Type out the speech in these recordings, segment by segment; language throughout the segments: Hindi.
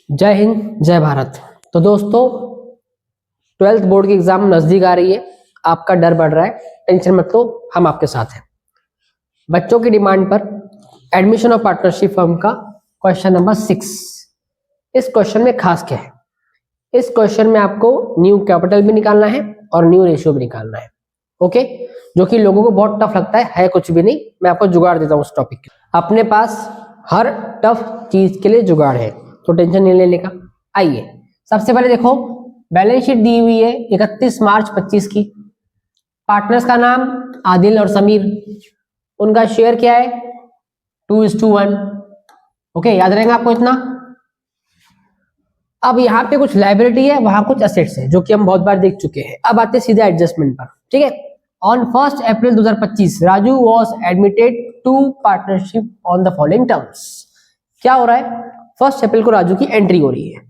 जय हिंद जय भारत। तो दोस्तों 12th बोर्ड की एग्जाम नजदीक आ रही है, आपका डर बढ़ रहा है, टेंशन मत लो, हम आपके साथ हैं। बच्चों की डिमांड पर एडमिशन ऑफ पार्टनरशिप फर्म का क्वेश्चन नंबर 6। इस क्वेश्चन में खास क्या है? इस क्वेश्चन में आपको न्यू कैपिटल भी निकालना है और न्यू रेशियो भी निकालना है। ओके, जो कि लोगों को बहुत टफ लगता है कुछ भी नहीं। मैं आपको जुगाड़ देता हूँ उस टॉपिक के। अपने पास हर टफ चीज के लिए जुगाड़ है, तो टेंशन नहीं लेने का। आइए सबसे पहले देखो, बैलेंस शीट दी हुई है 31 मार्च 25 की। पार्टनर्स का नाम आदिल और समीर, उनका शेयर क्या है 2:1। ओके, याद रहेगा आपको इतना। अब यहाँ पे कुछ लायबिलिटी है, वहां कुछ असेट्स है, जो कि हम बहुत बार देख चुके हैं। अब आते सीधे एडजस्टमेंट पर। ठीक है, on 1 April 2025 Raju was admitted to partnership on the following terms. क्या हो रहा है? 1 अप्रैल को राजू की एंट्री हो रही है।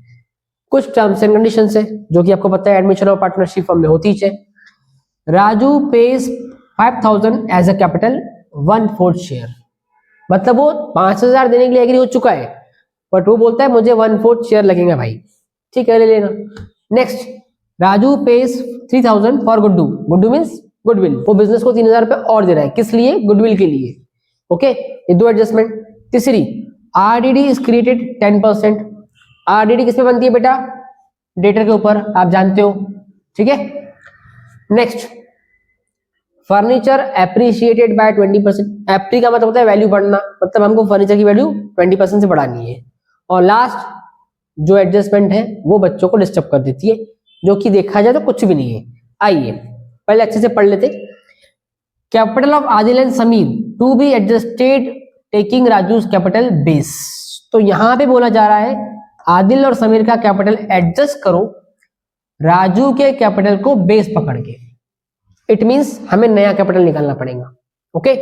कुछ टर्म्स एंड कंडीशन है जो कि आपको पता है एडमिशन ऑफ पार्टनरशिप फर्म में होती है। Raju pays 5000 as a capital 1/4 share, मतलब वो 5000 देने के लिए एग्री हो चुका है, बट वो बोलता है मुझे 1/4 शेयर लगेगा भाई। ठीक है, ले लेना। Next, Raju page 3000 for Guddu. Guddu means goodwill, वो बिजनेस को 3000 रुपए और दे रहा है, किस लिए? गुडविल के लिए। ओके, ये दो एडजस्टमेंट। तीसरी, आरडीडी इज क्रिएटेड 10%। आरडीडी किस पे बनती है बेटा? डेटर के ऊपर, आप जानते हो। ठीक है। Next, furniture appreciated by 20%। एप्री का मतलब होता है वैल्यू बढ़ना, मतलब हमको फर्नीचर की वैल्यू 20% से बढ़ानी है। और लास्ट जो एडजस्टमेंट है वो बच्चों को डिस्टर्ब कर देती है, जो कि देखा जाए तो कुछ भी नहीं है। आइए पहले अच्छे से पढ़ लेते। Capital of Adil and Sameer to be adjusted taking Raju's capital base. तो यहां पे बोला जा रहा है आदिल और समीर का कैपिटल एडजस्ट करो राजू के कैपिटल को बेस पकड़ के। इट मींस हमें नया कैपिटल निकालना पड़ेगा। ओके,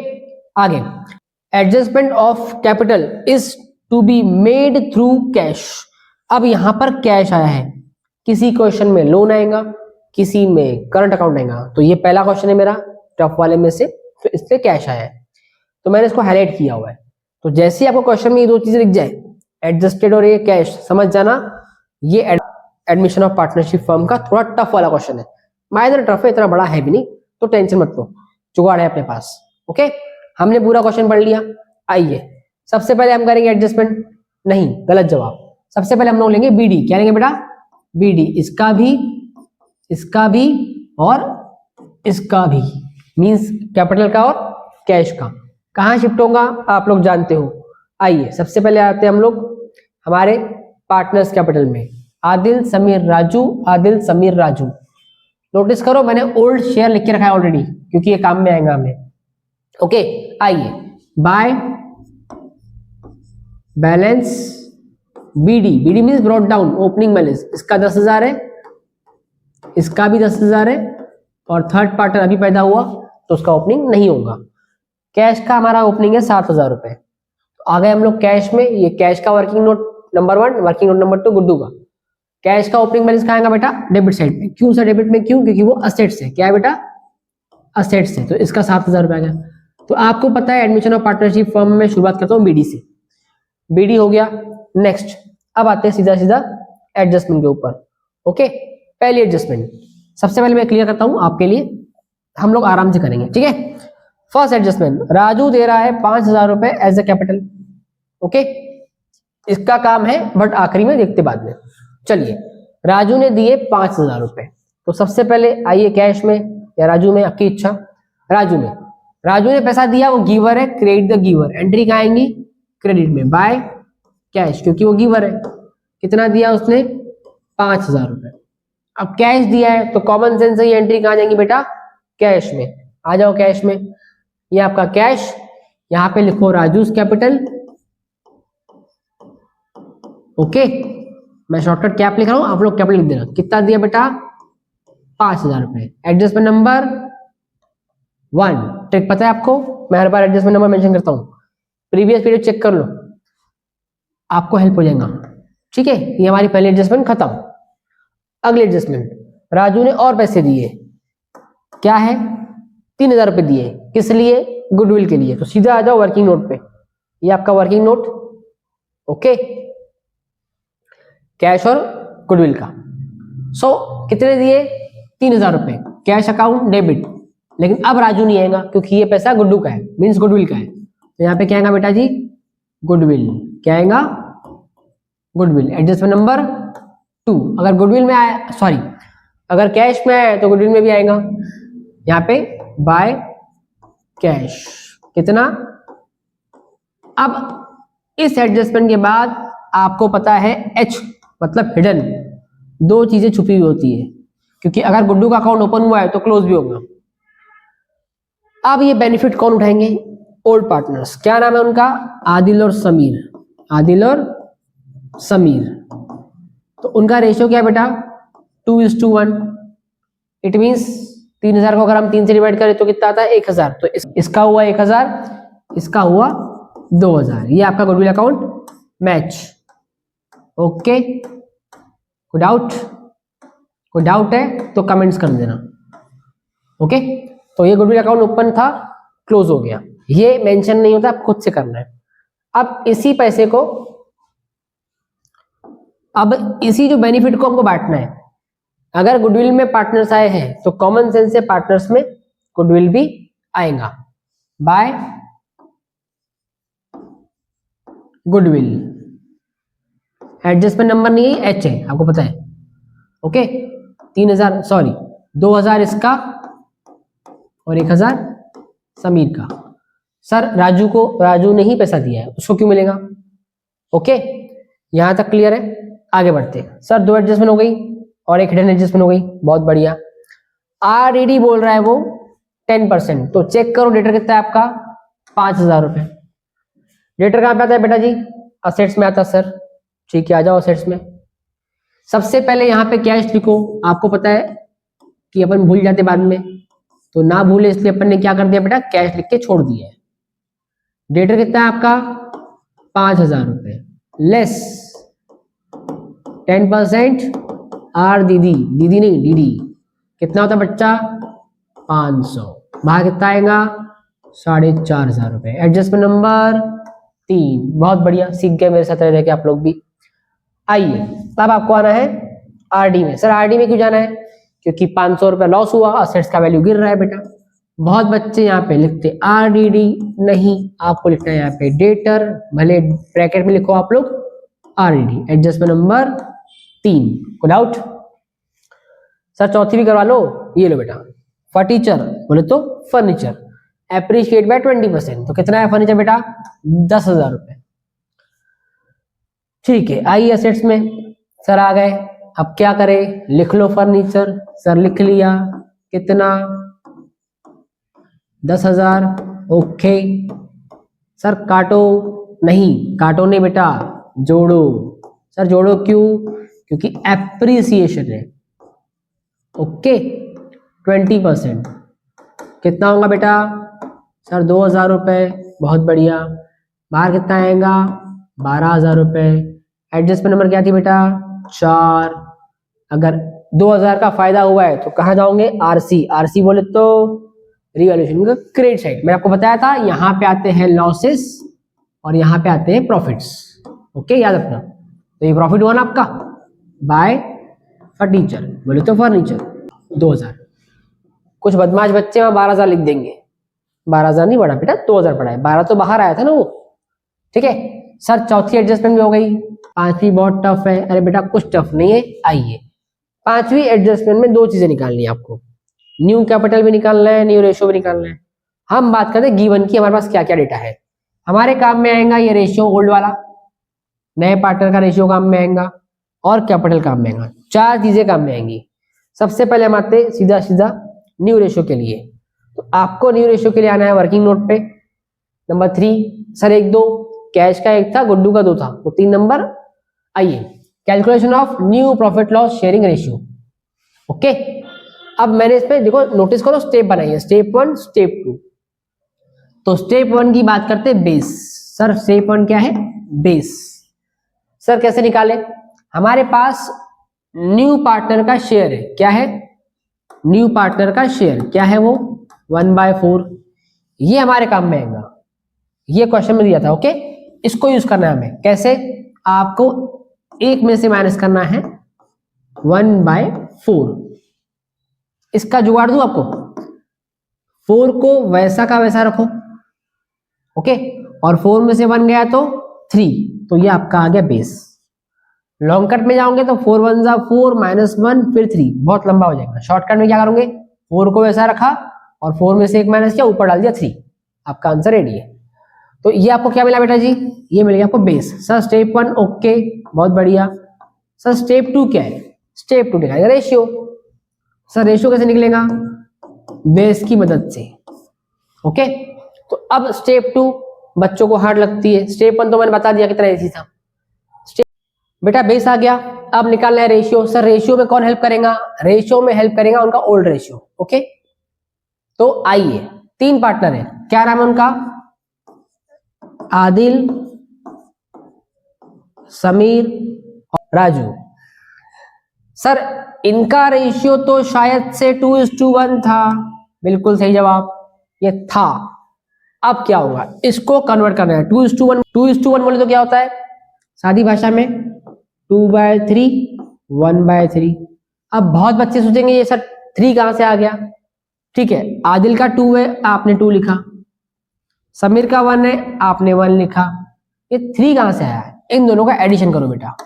आगे, adjustment of capital is to be made through cash. अब यहां पर कैश आया है, किसी क्वेश्चन में लोन आएगा, किसी में करंट अकाउंट आएगा। तो ये पहला क्वेश्चन है मेरा टफ वाले में से, तो इसलिए कैश आया है, तो मैंने इसको हाईलाइट किया हुआ है। तो जैसे ही आपको क्वेश्चन में ये दो चीजें दिख जाए, एडजस्टेड और ये कैश, समझ जाना ये एडमिशन ऑफ पार्टनरशिप फर्म का थोड़ा टफ वाला क्वेश्चन है। माइनर टफ है, इतना बड़ा है भी नहीं, तो टेंशन मत लो, जुगाड़ है अपने पास। ओके, हमने पूरा क्वेश्चन पढ़ लिया। आइए सबसे पहले हम करेंगे एडजस्टमेंट। नहीं, गलत जवाब। सबसे पहले हम लोग लेंगे बीडी। क्या लेंगे बेटा? बीडी, इसका भी और इसका भी, मींस कैपिटल का और कैश का। कहां शिफ्ट होगा आप लोग जानते हो। आइए सबसे पहले आते हैं हम लोग हमारे पार्टनर्स कैपिटल में। आदिल समीर राजू, आदिल समीर राजू। नोटिस करो मैंने ओल्ड शेयर लिख के रखा है ऑलरेडी, क्योंकि ये काम में आएगा हमें। ओके, आइए by balance BD. BD means brought down opening balance. इसका 10,000 है, इसका भी 10,000 है, और थर्ड पार्टनर अभी पैदा हुआ तो उसका ओपनिंग नहीं होगा। कैश का हमारा ओपनिंग है 7,000 रुपए। तो आ गए हम लोग कैश में। ये कैश का working note number 1, working note number 2 Guddu का। कैश का ओपनिंग बैलेंस कहाँ आएगा बेटा? डेबिट साइड में। क्यों सर डेबिट में? क्यों? क्योंकि वो असेट्स है। क्या है बेटा? असेट्स है, तो इसका 7,000 रुपए आ गया। तो आपको पता है एडमिशन ऑफ पार्टनरशिप फर्म में शुरुआत करता हूँ बीडी से। बीडी हो गया। नेक्स्ट, अब आते हैं सीधा सीधा एडजस्टमेंट के ऊपर। ओके, पहली एडजस्टमेंट सबसे पहले मैं क्लियर करता हूं आपके लिए, हम लोग आराम से करेंगे। ठीक है, फर्स्ट एडजस्टमेंट, राजू दे रहा है 5,000 रुपए एज अ कैपिटल। ओके, इसका काम है, बट आखिरी में देखते बाद में। चलिए, राजू ने दिए 5,000 रुपए। तो सबसे पहले आइए कैश में या राजू में, आपकी इच्छा। राजू में, राजू ने पैसा दिया, वो गिवर है, क्रेडिट द गिवर। एंट्री कहाँ आएंगी? क्रेडिट में, बाय कैश, क्योंकि वो गिवर है। कितना दिया उसने? 5,000 रुपए। अब कैश दिया है तो कॉमन सेंस से ये एंट्री कहाँ जाएंगी बेटा? कैश में। आ जाओ कैश में, ये आपका कैश। यहां पे लिखो राजूस कैपिटल। ओके, मैं शॉर्टकट कैप लिख रहा हूं, आप लोग कैपिटल लिख देना। कितना दिया बेटा? 5,000 रुपए। एडजस्टमेंट नंबर 1, ट्रिक पता है आपको, मैं हर बार एडजस्टमेंट नंबर मेंशन करता हूं। प्रीवियस पीरियड चेक कर लो, आपको हेल्प हो जाएगा। ठीक है, ये हमारी पहली एडजस्टमेंट खत्म। अगली एडजस्टमेंट, राजू ने और पैसे दिए। क्या है? 3,000 रुपए दिए। किस लिए? गुडविल के लिए। तो सीधा आ जाओ वर्किंग नोट पे, ये आपका वर्किंग नोट। ओके, कैश और गुडविल का। सो कितने दिए? 3000 रुपए कैश अकाउंट डेबिट। लेकिन अब राजू नहीं आएगा क्योंकि ये पैसा गुड्डू का है, मीन्स गुडविल का है। तो यहाँ पे क्या आएगा बेटा जी? गुडविल। क्या आएगा? गुडविल। Adjustment number 2। अगर गुडविल में आया, सॉरी, अगर कैश में आया तो गुडविल में भी आएगा। यहाँ पे बाय कैश कितना? अब इस एडजस्टमेंट के बाद आपको पता है एच मतलब हिडन, दो चीजें छुपी हुई होती है, क्योंकि अगर गुड्डू का अकाउंट ओपन हुआ है तो क्लोज भी होगा। अब ये बेनिफिट कौन उठाएंगे? Old partners. क्या नाम है उनका? आदिल और समीर। आदिल और समीर। तो उनका रेशियो क्या है बेटा? 2:1। इट मीन्स 3000 को अगर हम 3 से डिवाइड करें तो कितना आता है? 1000। तो इसका हुआ 1000, इसका हुआ 2000। ये आपका गुडविल अकाउंट मैच। ओके, कोई डाउट? कोई डाउट है तो कमेंट्स कर देना। ओके, तो ये गुडविल अकाउंट ओपन था, क्लोज हो गया। ये मेंशन नहीं होता, आप खुद से करना है। अब इसी पैसे को, अब इसी जो बेनिफिट को हमको बांटना है। अगर गुडविल में पार्टनर्स आए हैं तो कॉमन सेंस से पार्टनर्स में गुडविल भी आएगा बाय गुडविल। एडजस्टमेंट नंबर नहीं है, एच है, आपको पता है। ओके, 3000 सॉरी 2000 इसका और 1000 समीर का। सर राजू ने ही पैसा दिया है, उसको क्यों मिलेगा? ओके, यहां तक क्लियर है? आगे बढ़ते हैं। सर 2 एडजस्टमेंट हो गई और एक हिडन एडजस्टमेंट हो गई, बहुत बढ़िया। आरडीडी बोल रहा है वो 10%, तो चेक करो डेटर कितना है आपका? 5000 रुपए। डेटर कहां पे आता है बेटा जी? असेट्स में आता है सर। ठीक है, आ जाओ असेट्स में। सबसे पहले यहाँ पे कैश लिखो। आपको पता है कि अपन भूल जाते बाद में, तो ना भूले इसलिए अपन ने क्या कर दिया बेटा? कैश लिख के छोड़ दिया है। डेटर कितना है आपका? 5000 रुपए लेस 10% आर दीदी नहीं डीडी। कितना होता है बच्चा? 500। बाहर कितना आएगा? 4500 रुपए। Adjustment number 3। बहुत बढ़िया, सीख गए मेरे साथ रह के आप लोग भी। आइए अब आपको आना है आरडी में। सर आरडी में क्यों जाना है? क्योंकि 500 रुपए लॉस हुआ, असेट्स का वैल्यू गिर रहा है बेटा। बहुत बच्चे यहाँ पे लिखते आरडीडी, नहीं, आपको लिखना है यहाँ पे डेटर, भले ब्रैकेट में लिखो आप लोग आरडीडी। Adjustment number 3। को डाउट? सर चौथी भी करवा लो। ये लो बेटा, फर्नीचर बोले तो फर्नीचर एप्रिशिएट बाय 20%। तो कितना है फर्नीचर बेटा? 10,000 रुपए। ठीक है, आइए असेट्स में। सर आ गए, अब क्या करें? लिख लो फर्नीचर। सर लिख लिया। कितना? 10,000। ओके सर काटो, नहीं काटो नहीं बेटा, जोड़ो। सर जोड़ो क्यों? क्योंकि एप्रिसिएशन है। ओके, 20%। कितना होगा बेटा? सर 2,000 रुपए। बहुत बढ़िया। बाहर कितना आएगा? 12,000 रुपए। एडजस्टमेंट नंबर क्या थी बेटा? 4। अगर 2,000 का फायदा हुआ है तो कहाँ जाओगे? आरसी। आरसी बोले तो रिवैल्यूएशन का क्रेडिट साइड। मैंने आपको बताया था यहाँ पे आते हैं लॉसेस और यहाँ पे आते हैं प्रॉफिट्स। ओके, याद रखना। तो ये प्रॉफिट हुआ ना आपका बाय फर्नीचर, बोले तो फर्नीचर 2,000। कुछ बदमाश बच्चे वहां 12,000 लिख देंगे। 12,000 नहीं पढ़ा बेटा, 2,000 पढ़ा है। 12 तो बाहर आया था ना वो। ठीक है सर, चौथी एडजस्टमेंट भी हो गई। पांचवी बहुत टफ है। अरे बेटा कुछ टफ नहीं है, आइए। पांचवी एडजस्टमेंट में 2 चीजें निकालनी है आपको, न्यू कैपिटल भी निकालना है, न्यू रेशियो भी निकालना है। हम बात करते हैं गिवन की, हमारे पास क्या क्या डेटा है। हमारे काम में आएगा ये रेशियो ओल्ड वाला, नए पार्टनर का रेशियो काम में आएगा और कैपिटल काम में आएगा। 4 चीजें काम में आएंगी। सबसे पहले हम आते हैं सीधा सीधा न्यू रेशियो के लिए। तो आपको न्यू रेशियो के लिए आना है वर्किंग नोट पे। नंबर 3 सर 1 2 कैश का 1 था, गुड्डू का 2 था, तो 3 नंबर। आइए, calculation of new profit loss sharing ratio. Okay, अब मैंने इसमें देखो नोटिस करो स्टेप बनाइए, स्टेप 1 स्टेप 2। तो स्टेप 1 की बात करते हैं बेस। सर स्टेप 1 क्या है? बेस। सर कैसे निकाले? हमारे पास न्यू पार्टनर का शेयर है, क्या है? न्यू पार्टनर का शेयर क्या है? वो 1/4। ये हमारे काम में आएगा, ये क्वेश्चन में दिया था। ओके, इसको यूज करना है हमें। कैसे? आपको एक में से माइनस करना है 1/4। इसका जुगाड़ दूं आपको, 4 को वैसा का वैसा रखो, ओके, और 4 में से 1 गया तो 3, तो ये आपका आ गया बेस। लॉन्ग कट में जाओगे तो 4 1 जा 4 -1 फिर 3, बहुत लंबा हो जाएगा। शॉर्टकट में क्या करोगे, 4 को वैसा रखा और 4 में से 1 माइनस किया, ऊपर डाल दिया 3, आपका आंसर रेडी है। तो ये आपको क्या मिला बेटा जी, ये मिल गया आपको बेस। सर स्टेप 1 ओके, बहुत बढ़िया। सर स्टेप 2 क्या है, स्टेप 2 निकालेगा रेशियो। सर रेशियो कैसे निकलेगा, बेस की मदद से, ओके। तो अब स्टेप 2 बच्चों को हार्ड लगती है, स्टेप 1 तो मैंने बता दिया कितना इजी था। बेटा बेस आ गया, अब निकालना है रेशियो। सर रेशियो में कौन हेल्प करेगा, रेशियो में हेल्प करेगा उनका ओल्ड रेशियो, ओके। तो आइए, 3 पार्टनर है, क्या नाम है उनका, आदिल, समीर और राजू। सर इनका रेशियो तो शायद से 2:1 था, बिल्कुल सही जवाब, ये था। अब क्या होगा, इसको कन्वर्ट करना है 2:1। 2:1 बोले तो क्या होता है सादी भाषा में, 2/3 1/3। अब बहुत बच्चे सोचेंगे ये सर 3 कहां से आ गया, ठीक है, आदिल का 2 है, आपने 2 लिखा, समीर का 1 है, आपने 1 लिखा, ये 3 कहां से आया है, इन दोनों का एडिशन करो बेटा,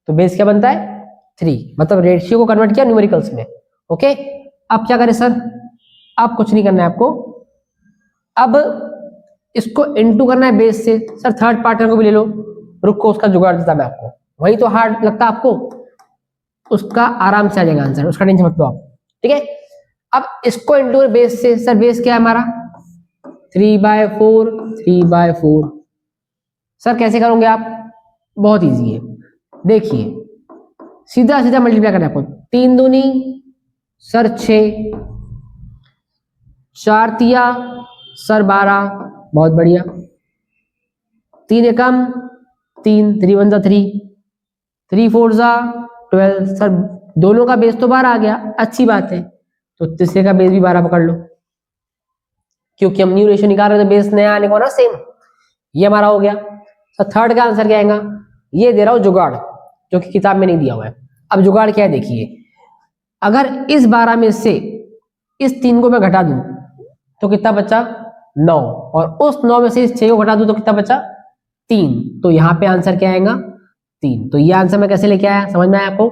तो बेस क्या बनता है 3, मतलब रेशियो को कन्वर्ट किया न्यूमेरिकल्स में, ओके। अब क्या करें सर, अब कुछ नहीं करना है आपको, अब इसको इनटू करना है बेस से। सर थर्ड पार्टनर को भी ले लो, रुको उसका जुगाड़ देता मैं आपको, वही तो हार्ड लगता है आपको, उसका आराम से आ जाएगा आंसर, उसका टेंशन मत लो आप, ठीक है। अब इसको इनटू बेस से, सर बेस क्या है हमारा 3/4, 3/4। सर कैसे करोगे आप, बहुत इजी है, देखिए सीधा सीधा मल्टीप्लाई करना है आपको, 3 दूनी सर 6, 4 तिया सर 12, बहुत बढ़िया, 3 एकम 3, 3 1 जा 3, 3 4 जा 12। सर दोनों का बेस तो 12 आ गया, अच्छी बात है, तो तीसरे का बेस भी 12 पकड़ लो, क्योंकि हम न्यू रेशियो निकाल रहे थे, बेस नया आने को ना सेम, ये हमारा हो गया। सर थर्ड का आंसर क्या आएगा, ये दे रहा हूं जुगाड़, जो कि किताब में नहीं दिया हुआ है। अब जुगाड़ क्या है देखिए, अगर इस 12 में से इस 3 को मैं घटा दूं तो कितना बचा 9, और उस 9 में से इस 6 को घटा दूं तो कितना बचा 3, तो यहाँ पे आंसर क्या आएगा 3। तो ये आंसर मैं कैसे लेके आया, समझ में आया आपको,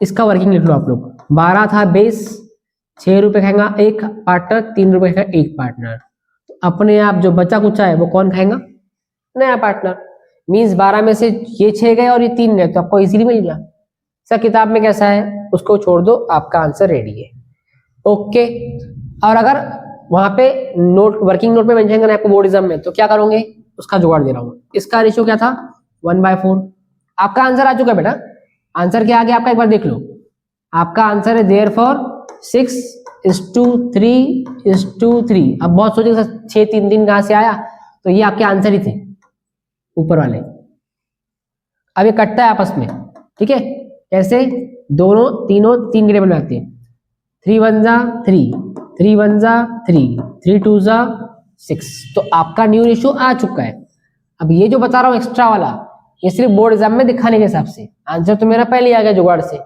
इसका वर्किंग लिख लो आप लोग। 12 था बेस, 6 रुपए खाएगा एक पार्टनर, 3 रुपए खाएगा एक पार्टनर, तो अपने आप जो बचा कुचा है वो कौन खाएगा, नया पार्टनर। मीन्स 12 में से ये 6 गए और ये 3 गए, तो आपको इजीली मिल गया। सर किताब में कैसा है उसको छोड़ दो, आपका आंसर रेडी है, ओके। और अगर वहां पे नोट वर्किंग नोट में मेंशन करना है आपको बोर्ड एग्जाम में, तो क्या करोगे, उसका जुगाड़ दे रहा हूँ। इसका रेशियो क्या था 1/4, आपका आंसर आ चुका है बेटा, आंसर क्या आ गया आपका एक बार देख लो, आपका आंसर है देयरफॉर 6:3:3। अब बहुत सोचेंगे सर 6 3 3 कहां से आया, तो ये आपके आंसर ही थे ऊपर वाले। अब ये कटता है आपस में, ठीक है, कैसे, दोनों तीनों 3 के टेबल में आते हैं, 3 1 जा 3, 3 1 जा 3, 3 2 जा 6, तो आपका न्यू रेशियो आ चुका है। अब ये जो बता रहा हूं एक्स्ट्रा वाला, ये सिर्फ बोर्ड एग्जाम में दिखाने के हिसाब से, आंसर तो मेरा पहले ही आ गया जुगाड़ से।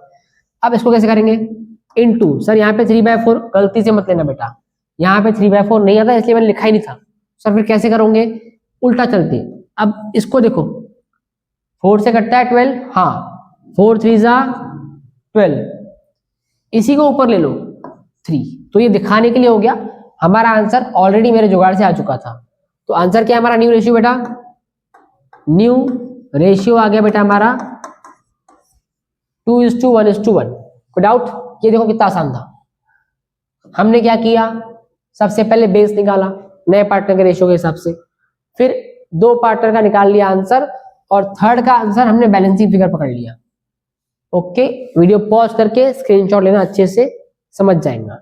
अब इसको कैसे करेंगे, इनटू। सर यहाँ पे 3/4 गलती से मत लेना बेटा, यहाँ पे 3/4 नहीं आता, इसलिए मैंने लिखा ही नहीं था। सर फिर कैसे करोगे, उल्टा चलते, अब इसको देखो 4 से कटता है 12, हाँ 4 3 जा 12, इसी को ऊपर ले लो 3, तो ये दिखाने के लिए हो गया। हमारा आंसर ऑलरेडी मेरे जुगाड़ से आ चुका था, तो आंसर क्या है हमारा, न्यू रेशियो बेटा, न्यू रेशियो आ गया बेटा हमारा 2:1:1। कोई डाउट, ये देखो कितना आसान था। हमने क्या किया, सबसे पहले बेस निकाला नए पार्टनर के रेशियो के हिसाब से, फिर 2 पार्टनर का निकाल लिया आंसर, और थर्ड का आंसर हमने बैलेंसिंग फिगर पकड़ लिया, ओके। वीडियो पॉज करके स्क्रीनशॉट लेना, अच्छे से समझ जाएगा,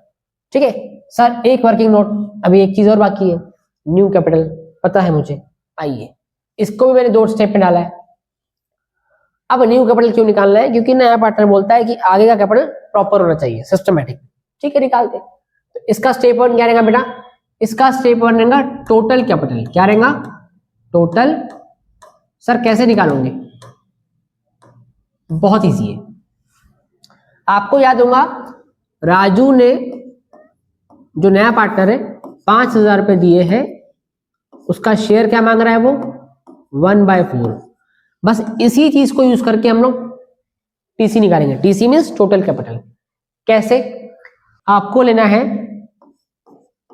ठीक है। सर एक वर्किंग नोट, अभी एक चीज और बाकी है, न्यू कैपिटल पता है मुझे, आइए इसको भी मैंने 2 स्टेप में डाला है। अब न्यू कैपिटल क्यों निकालना है, क्योंकि नया पार्टनर बोलता है कि आगे का कैपिटल प्रॉपर होना चाहिए, सिस्टमैटिक, ठीक है, निकालते। तो इसका स्टेप 1 क्या रहेगा बेटा, इसका स्टेप 1 रहेगा टोटल कैपिटल, क्या रहेगा टोटल। सर कैसे निकालोगे, बहुत इजी है। आपको याद होगा राजू ने जो नया पार्टनर है 5,000 रुपए दिए हैं, उसका शेयर क्या मांग रहा है वो 1/4। बस इसी चीज को यूज करके हम लोग टीसी निकालेंगे। TC means total capital. कैसे? आपको लेना है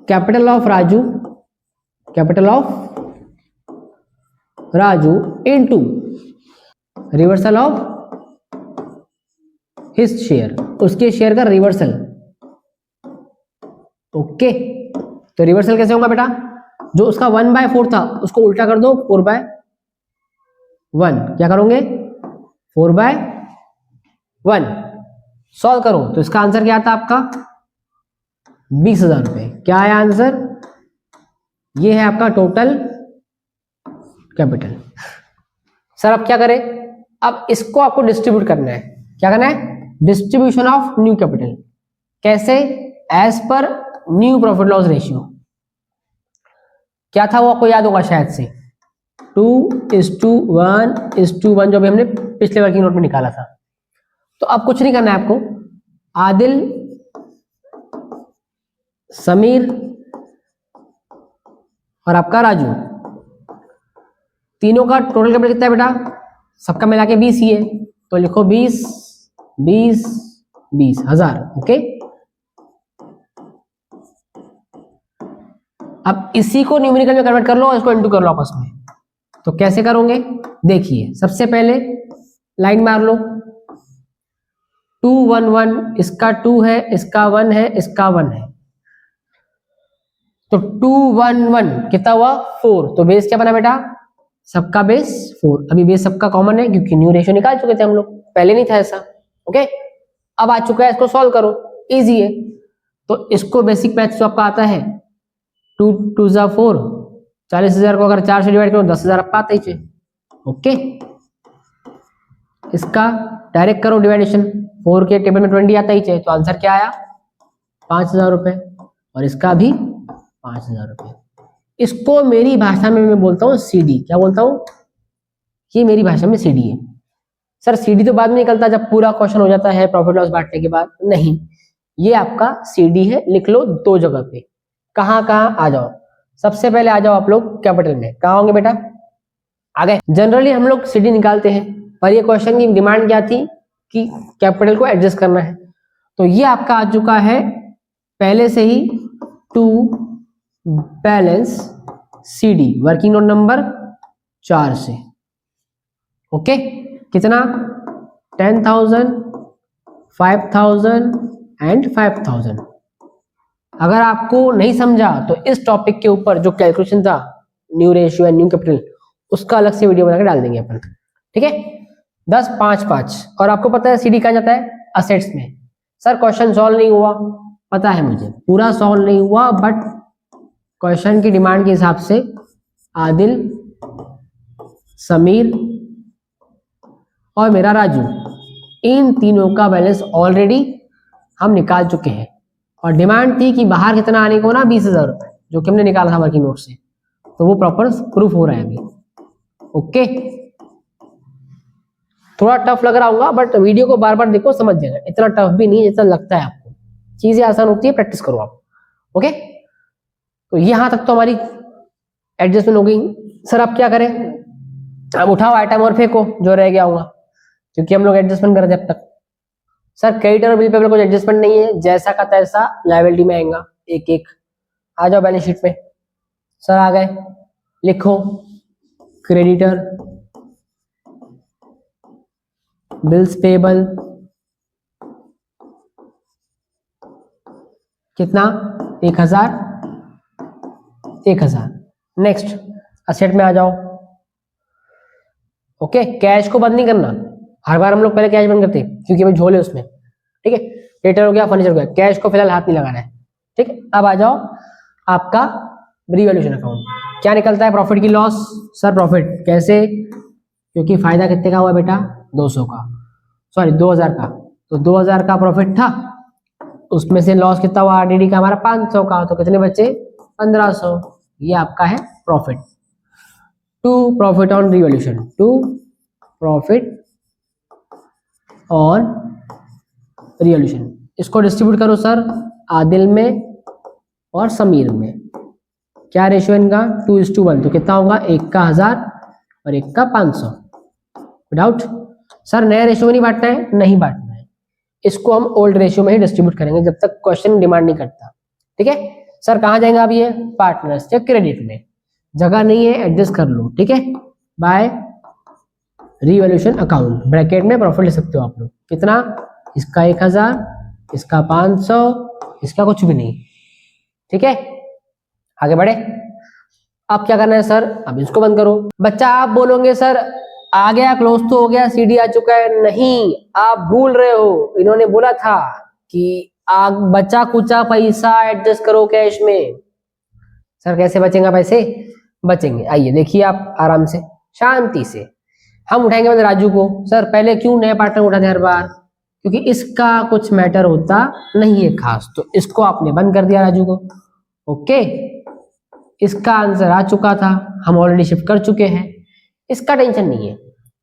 capital of Raju, capital of Raju into reversal of his share, उसके शेयर का रिवर्सल। ओके, तो रिवर्सल कैसे होगा बेटा? जो उसका 1/4 था उसको उल्टा कर दो 4/1। क्या करोगे? 4/1 सॉल्व करो तो इसका आंसर क्या आता आपका 20,000 रुपए। क्या है आंसर? ये है आपका टोटल कैपिटल। सर अब क्या करें? अब इसको आपको डिस्ट्रीब्यूट करना है। क्या करना है? Distribution of new capital. कैसे? As per new profit loss ratio. क्या था वो आपको याद होगा शायद से, 2:1:1 जो भी हमने पिछले वर्किंग नोट में निकाला था। तो अब कुछ नहीं करना है आपको, आदिल, समीर और आपका राजू, तीनों का टोटल कैपिटल कितना है बेटा? सबका मिला के 20 ही है, तो लिखो 20,000। ओके, अब इसी को न्यूमेरिकल में कन्वर्ट कर लो और इसको इनटू कर लो आपस में। तो कैसे करोगे? देखिए, सबसे पहले लाइन मार लो 211, इसका 2 है, इसका 1 है, इसका 1 है, तो 211 कितना हुआ 4। तो बेस क्या बना बेटा? सबका बेस 4। अभी बेस सबका कॉमन है क्योंकि न्यू रेशियो निकाल चुके थे हम लोग, पहले नहीं था ऐसा। ओके, अब आ चुका है, इसको सॉल्व करो, इजी है। तो इसको बेसिक मैथ्स जो आपका आता है 2 2 4, 40,000 को अगर 4 से डिवाइड करो 10,000 आपका आता ही है। ओके, इसका डायरेक्ट करो डिवाइडेशन, 4 के टेबल में 20 आता ही है, तो आंसर क्या आया 5,000 रुपए, और इसका भी 5,000 रुपए। इसको मेरी भाषा में मैं बोलता हूँ सीडी। क्या बोलता हूँ? ये मेरी भाषा में सीडी है। सर सीडी तो बाद में निकलता जब पूरा क्वेश्चन हो जाता है प्रॉफिट लॉस बांटने के बाद। नहीं, ये आपका सीडी है, लिख लो 2 जगह पे। कहाँ कहाँ? आ जाओ, सबसे पहले आ जाओ आप लोग कैपिटल में। कहाँ होंगे बेटा? आ गए। जनरली हम लोग सीडी निकालते हैं, पर ये क्वेश्चन की डिमांड क्या थी कि कैपिटल को एडजस्ट करना है, तो ये आपका आ चुका है पहले से ही to balance CD working note number 4 से। ओके, कितना? 10,000, 5,000 एंड 5,000। अगर आपको नहीं समझा तो इस टॉपिक के ऊपर जो कैलकुलेशन था new ratio and new capital, उसका अलग से वीडियो बनाकर डाल देंगे अपन। ठीक है, 10 5 5। और आपको पता है सीडी कहाँ जाता है? असेट्स में। सर क्वेश्चन सॉल्व नहीं हुआ, पता है मुझे, पूरा सॉल्व नहीं हुआ, बट क्वेश्चन की डिमांड के हिसाब से आदिल, समीर और मेरा राजू, इन तीनों का बैलेंस ऑलरेडी हम निकाल चुके हैं, और डिमांड थी कि बाहर कितना आने को ना 20,000 रुपए, जो कि हमने निकाला था वर्किंग नोट से, तो वो प्रॉपर प्रूफ हो रहा है अभी। ओके, थोड़ा टफ लग रहा होगा, बट वीडियो को बार बार देखो, समझ जाएगा। इतना टफ भी नहीं जितना लगता है आपको, चीजें आसान होती है, प्रैक्टिस करो आप। ओके, तो यहां तक तो हमारी एडजस्टमेंट हो गई। सर अब क्या करें? अब उठाओ आइटम और फेंको जो रह गया होगा, क्योंकि हम लोग एडजस्टमेंट कर रहे थे अब तक। सर क्रेडिटर और बिल पेबल कुछ एडजस्टमेंट नहीं है, जैसा का तैसा लायबिलिटी में आएगा एक एक। आ जाओ बैलेंस शीट में। सर आ गए, लिखो क्रेडिटर, बिल्स पेबल कितना 1,000 1,000। नेक्स्ट असेट में आ जाओ। ओके, कैश को बंद नहीं करना, हर बार हम लोग पहले कैश बंद करते हैं क्योंकि हमें झोल है उसमें। ठीक है, डेटर हो गया, फर्नीचर हो गया, कैश को फिलहाल हाथ नहीं लगाना है। ठीक है, अब आ जाओ आपका रिवैल्यूएशन अकाउंट। क्या निकलता है? प्रॉफिट की लॉस। सर प्रॉफिट कैसे? क्योंकि फायदा कितने का हुआ बेटा? 200 का, सॉरी 2,000 का। तो 2,000 का प्रॉफिट था, उसमें से लॉस कितना हुआ आरडीडी का हमारा 500 का, तो कितने बचे? 1,500। ये आपका है profit. To profit on revaluation, to profit on revolution. इसको डिस्ट्रीब्यूट करो सर आदिल में और समीर में। क्या रेशियो इनका 2:1, तो कितना होगा, 1 का 1000 और 1 का 500। विदाउट सर नया रेशियो में नहीं बांटना है, नहीं बांटना है, इसको हम ओल्ड रेशियो में ही डिस्ट्रीब्यूट करेंगे जब तक क्वेश्चन डिमांड नहीं करता। ठीक है सर, कहाँ जाएंगे अब ये, पार्टनर्स या क्रेडिट में, जगह नहीं है एडजस्ट कर लो। ठीक है, बाय रिवॉल्यूशन अकाउंट, ब्रैकेट में प्रॉफिट ले सकते हो आप लोग। कितना, इसका 1000, इसका 500, इसका कुछ भी नहीं। ठीक है, आगे बढ़े। अब क्या करना है सर, अब इसको बंद करो। बच्चा आप बोलोगे सर आ गया, क्लोज तो हो गया, सीडी आ चुका है। नहीं, आप भूल रहे हो, इन्होंने बोला था कि बचा कुचा पैसा एडजस्ट करो कैश में। सर कैसे बचेंगे पैसे, बचेंगे, आइए देखिए आप आराम से शांति से। हम उठाएंगे मतलब राजू को। सर पहले क्यों नया पार्टनर उठाते हैं हर बार, क्योंकि इसका कुछ मैटर होता नहीं है खास, तो इसको आपने बंद कर दिया राजू को। ओके, इसका आंसर आ चुका था, हम ऑलरेडी शिफ्ट कर चुके हैं, इसका टेंशन नहीं है।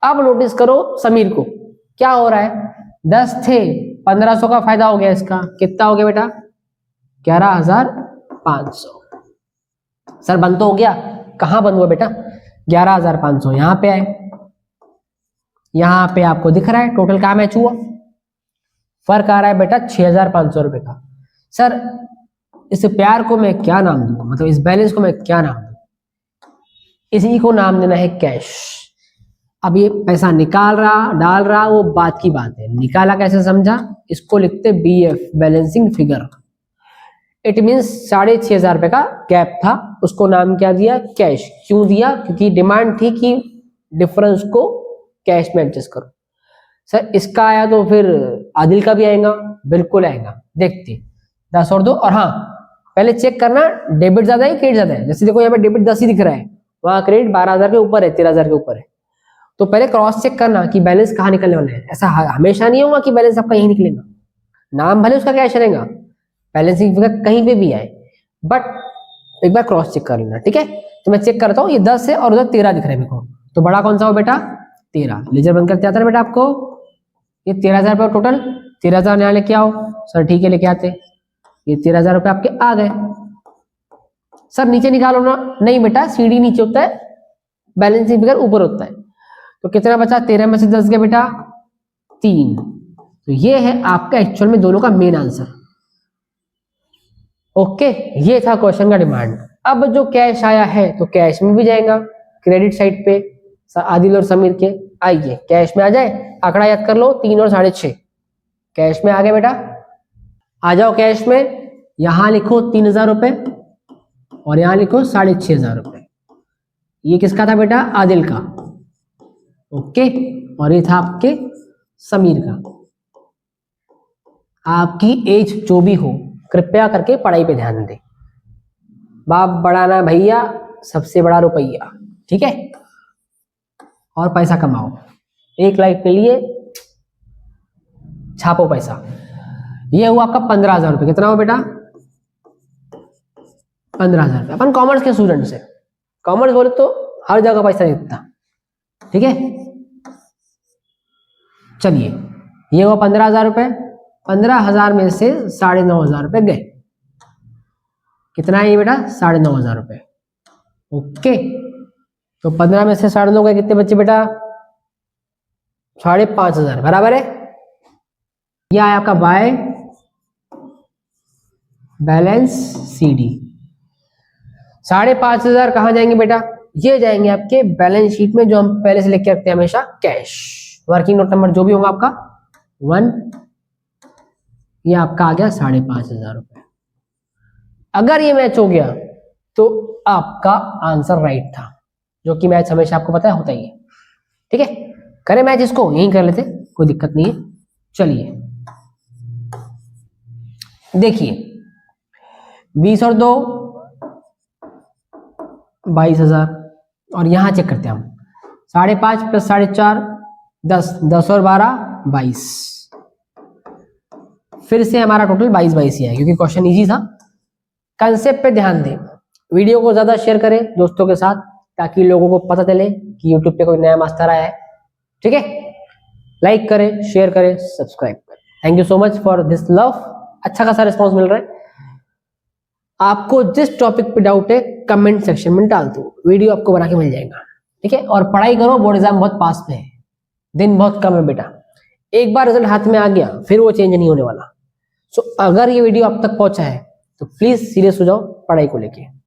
अब नोटिस करो समीर को क्या हो रहा है, 10 थे, 1500 का फायदा हो गया, इसका कितना हो गया बेटा, 11,500। सर बंद तो हो गया, कहां बंद हुआ बेटा, 11,500 यहां पे आए, यहां पे आपको दिख रहा है टोटल कहां मैच हुआ, फर्क आ रहा है बेटा 6,500 रुपए का। सर इस प्यार को मैं क्या नाम दूं, मतलब इस बैलेंस को मैं क्या नाम दूं, इसी को नाम देना है कैश। अब ये पैसा निकाल रहा डाल रहा वो बात की बात है, निकाला कैसे समझा, इसको लिखते BF balancing figure. It means 6,500 रुपए का गैप था, उसको नाम क्या दिया, कैश। क्यों दिया, क्योंकि डिमांड थी कि डिफरेंस को कैश में एडजस्ट करो। सर इसका आया तो फिर आदिल का भी आएगा, बिल्कुल आएगा, देखते 10 और 2। और हाँ पहले चेक करना डेबिट ज्यादा है क्रेडिट ज्यादा है, जैसे देखो यहाँ पे डेबिट 10 ही दिख रहा है, वहां क्रेडिट 12,000 के ऊपर है, 13,000 के ऊपर है, तो पहले क्रॉस चेक करना कि बैलेंस कहाँ निकलने वाला है। ऐसा हमेशा नहीं होगा कि बैलेंस आपका यही निकलेगा, नाम भले उसका कैश रहेगा, बैलेंसिंग फिगर कहीं पे भी आए, बट एक बार क्रॉस चेक कर लेना। ठीक है, तो मैं चेक करता हूँ, ये 10 है और उधर 13 दिख रहा है मेरे को, तो बड़ा कौन सा हो बेटा, 13। लेजर बंद करते आता है बेटा आपको, ये 13,000 रुपये टोटल, 13,000 यहाँ लेके आओ। सर ठीक है लेके आते, ये 13,000 रुपये आपके आ गए। सर नीचे निकालो ना, नहीं बेटा सीडी नीचे होता है, बैलेंसिंग फिगर ऊपर होता है, तो कितना बचा, 13 में से 10 गया बेटा 3। तो ये है आपका एक्चुअल में दोनों का मेन आंसर। ओके, ये था क्वेश्चन का डिमांड। अब जो कैश आया है तो कैश में भी जाएगा, क्रेडिट साइड पे आदिल और समीर के, आइए कैश में आ जाए, आंकड़ा याद कर लो 3 और 6.5, कैश में आ गए बेटा, आ जाओ कैश में। यहां लिखो 3,000 रुपए और यहां लिखो 6,500 रुपए। ये किसका था बेटा, आदिल का। ओके, और ये था आपके समीर का। आपकी एज जो भी हो कृपया करके पढ़ाई पे ध्यान दें, बाप बड़ा ना भैया, सबसे बड़ा रुपया। ठीक है, और पैसा कमाओ, एक लाइफ के लिए छापो पैसा। ये हुआ आपका 15,000 रुपये, कितना हो बेटा, 15,000 रुपये। अपन कॉमर्स के स्टूडेंट से, कॉमर्स बोले तो हर जगह पैसा देता। ठीक है, चलिए ये हुआ 15,000 रुपये, 15,000 में से 9,500 रुपये गए, कितना है ये बेटा, 9,500 रुपये। ओके, तो 15 में से 9.5 गए, कितने बच्चे बेटा, 5,500 बराबर है। यह है आपका बाय बैलेंस CD। 5,500 कहां जाएंगे बेटा, ये जाएंगे आपके बैलेंस शीट में, जो हम पहले से लेके रखते हैं हमेशा, कैश। वर्किंग नोट नंबर जो भी होगा आपका 1, ये आपका आ गया 5,500 रुपए। अगर ये मैच हो गया तो आपका आंसर राइट था, जो कि मैच हमेशा आपको पता है होता ही है। ठीक है, करें मैच, इसको यहीं कर लेते, कोई दिक्कत नहीं है। चलिए देखिए 20 और 2 22,000, और यहां चेक करते हैं हम, 5.5 प्लस 4.5 10, 10 और 12 22, फिर से हमारा टोटल 22 ही है, क्योंकि क्वेश्चन इजी था। कंसेप्ट पे ध्यान दें, वीडियो को ज्यादा शेयर करें दोस्तों के साथ, ताकि लोगों को पता चले कि यूट्यूब पे कोई नया मास्टर आया है। ठीक है, लाइक करें, शेयर करें, सब्सक्राइब करें। Thank you so much for this love. अच्छा खासा रिस्पॉन्स मिल रहा है। आपको जिस टॉपिक पे डाउट है कमेंट सेक्शन में डाल दो, वीडियो आपको बना के मिल जाएगा, ठीक है। और पढ़ाई करो, बोर्ड एग्जाम बहुत पास में है, दिन बहुत कम है बेटा। एक बार रिजल्ट हाथ में आ गया फिर वो चेंज नहीं होने वाला। सो अगर ये वीडियो आप तक पहुंचा है तो प्लीज सीरियस हो जाओ पढ़ाई को लेके।